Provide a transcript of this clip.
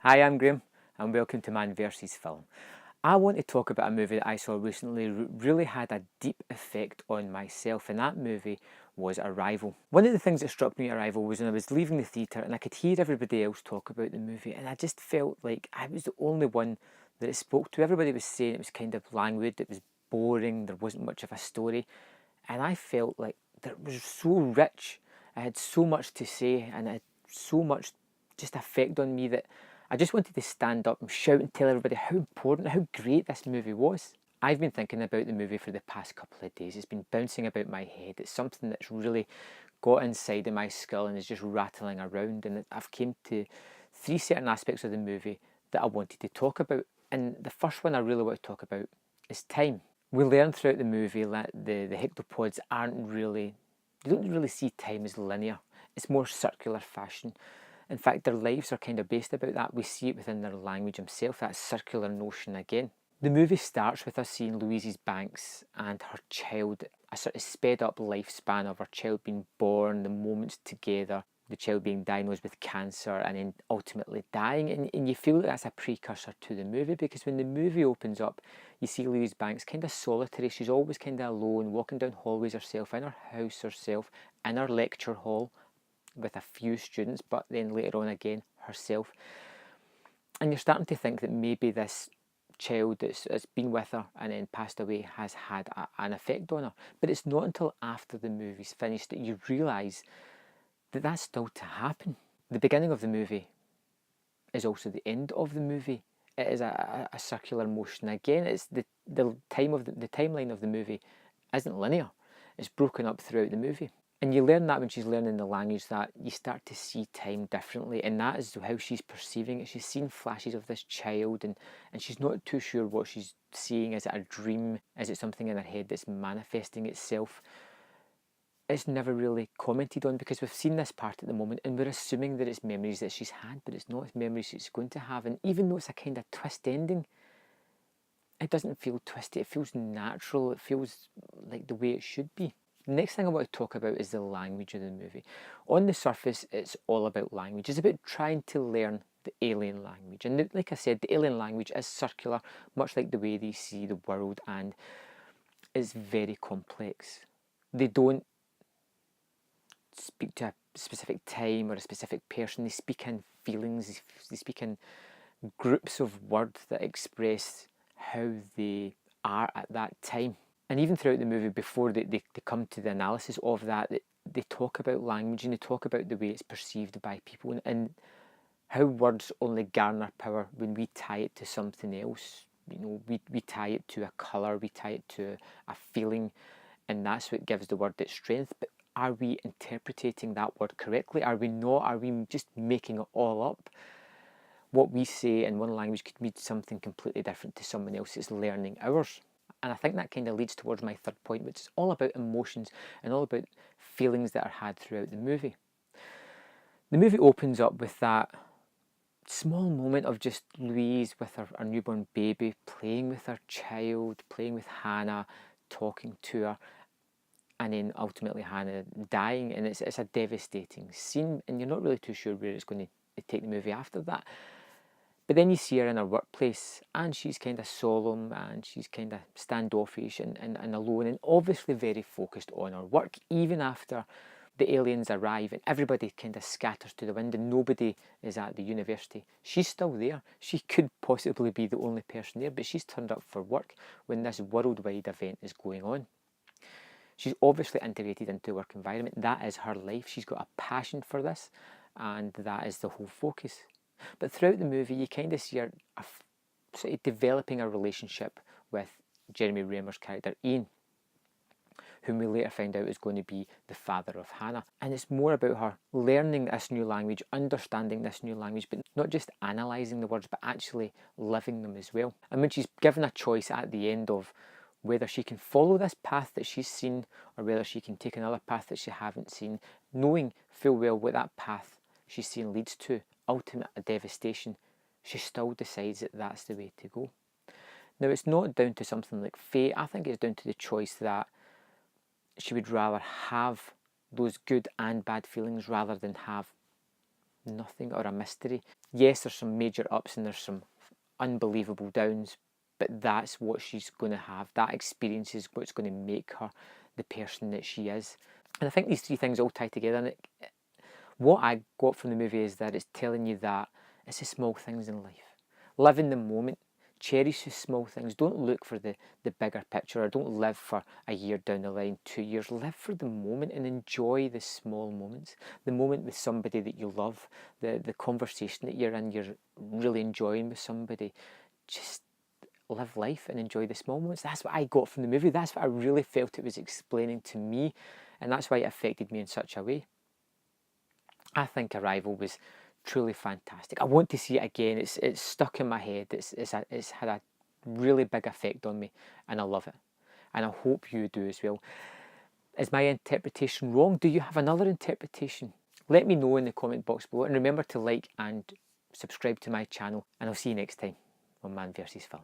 Hi, I'm Graham and welcome to Man vs Film. I want to talk about a movie that I saw recently really had a deep effect on myself, and that movie was Arrival. One of the things that struck me at Arrival was when I was leaving the theatre and I could hear everybody else talk about the movie, and I just felt like I was the only one that it spoke to. Everybody was saying it was kind of languid, it was boring, there wasn't much of a story, and I felt like that it was so rich. I had so much to say and it had so much just effect on me that I just wanted to stand up and shout and tell everybody how important, how great this movie was. I've been thinking about the movie for the past couple of days. It's been bouncing about my head. It's something that's really got inside of my skull and is just rattling around. And I've came to three certain aspects of the movie that I wanted to talk about. And the first one I really want to talk about is time. We learn throughout the movie that the hectopods they don't really see time as linear. It's more circular fashion. In fact, their lives are kind of based about that. We see it within their language himself, that circular notion again. The movie starts with us seeing Louise's Banks and her child, a sort of sped up lifespan of her child being born, the moments together, the child being diagnosed with cancer and then ultimately dying. And you feel that that's a precursor to the movie, because when the movie opens up, you see Louise Banks kind of solitary. She's always kind of alone, walking down hallways herself, in her house herself, in her lecture hall, with a few students, but then later on again herself. And you're starting to think that maybe this child that's been with her and then passed away has had an effect on her. But it's not until after the movie's finished that you realise that that's still to happen. The beginning of the movie is also the end of the movie. It is a circular motion again. It's the timeline of the movie isn't linear. It's broken up throughout the movie. And you learn that when she's learning the language, that you start to see time differently, and that is how she's perceiving it. She's seeing flashes of this child, and she's not too sure what she's seeing. Is it a dream? Is it something in her head that's manifesting itself? It's never really commented on, because we've seen this part at the moment and we're assuming that it's memories that she's had, but it's not memories she's going to have. And even though it's a kind of twist ending, it doesn't feel twisty. It feels natural. It feels like the way it should be. The next thing I want to talk about is the language of the movie. On the surface, it's all about language. It's about trying to learn the alien language. And like I said, the alien language is circular, much like the way they see the world, and is very complex. They don't speak to a specific time or a specific person. They speak in feelings. They speak in groups of words that express how they are at that time. And even throughout the movie, before they come to the analysis of that, they talk about language and they talk about the way it's perceived by people, and how words only garner power when we tie it to something else. You know, we tie it to a colour, we tie it to a feeling, and that's what gives the word its strength. But are we interpreting that word correctly? Are we not? Are we just making it all up? What we say in one language could mean something completely different to someone else that's learning ours. And I think that kind of leads towards my third point, which is all about emotions and all about feelings that are had throughout the movie. The movie opens up with that small moment of just Louise with her newborn baby, playing with her child, playing with Hannah, talking to her, and then ultimately Hannah dying. And it's a devastating scene, and you're not really too sure where it's going to take the movie after that. But then you see her in her workplace, and she's kind of solemn, and she's kind of standoffish and alone, and obviously very focused on her work, even after the aliens arrive and everybody kind of scatters to the wind and nobody is at the university. She's still there. She could possibly be the only person there, but she's turned up for work when this worldwide event is going on. She's obviously integrated into the work environment. That is her life. She's got a passion for this, and that is the whole focus. But throughout the movie, you kind of see her sort of developing a relationship with Jeremy Renner's character, Ian, whom we later find out is going to be the father of Hannah. And it's more about her learning this new language, understanding this new language, but not just analysing the words, but actually living them as well. And when she's given a choice at the end of whether she can follow this path that she's seen or whether she can take another path that she hasn't seen, knowing full well what that path she's seen leads to, ultimate devastation, she still decides that that's the way to go. Now, it's not down to something like fate. I think it's down to the choice that she would rather have those good and bad feelings rather than have nothing or a mystery. Yes, there's some major ups and there's some unbelievable downs, but that's what she's going to have. That experience is what's going to make her the person that she is. And I think these three things all tie together. And what I got from the movie is that it's telling you that it's the small things in life. Live in the moment. Cherish the small things. Don't look for the bigger picture, or don't live for a year down the line, 2 years. Live for the moment and enjoy the small moments. The moment with somebody that you love, the conversation that you're in, you're really enjoying with somebody. Just live life and enjoy the small moments. That's what I got from the movie. That's what I really felt it was explaining to me, and that's why it affected me in such a way. I think Arrival was truly fantastic. I want to see it again. It's stuck in my head. It's had a really big effect on me, and I love it. And I hope you do as well. Is my interpretation wrong? Do you have another interpretation? Let me know in the comment box below, and remember to like and subscribe to my channel, and I'll see you next time on Man vs Film.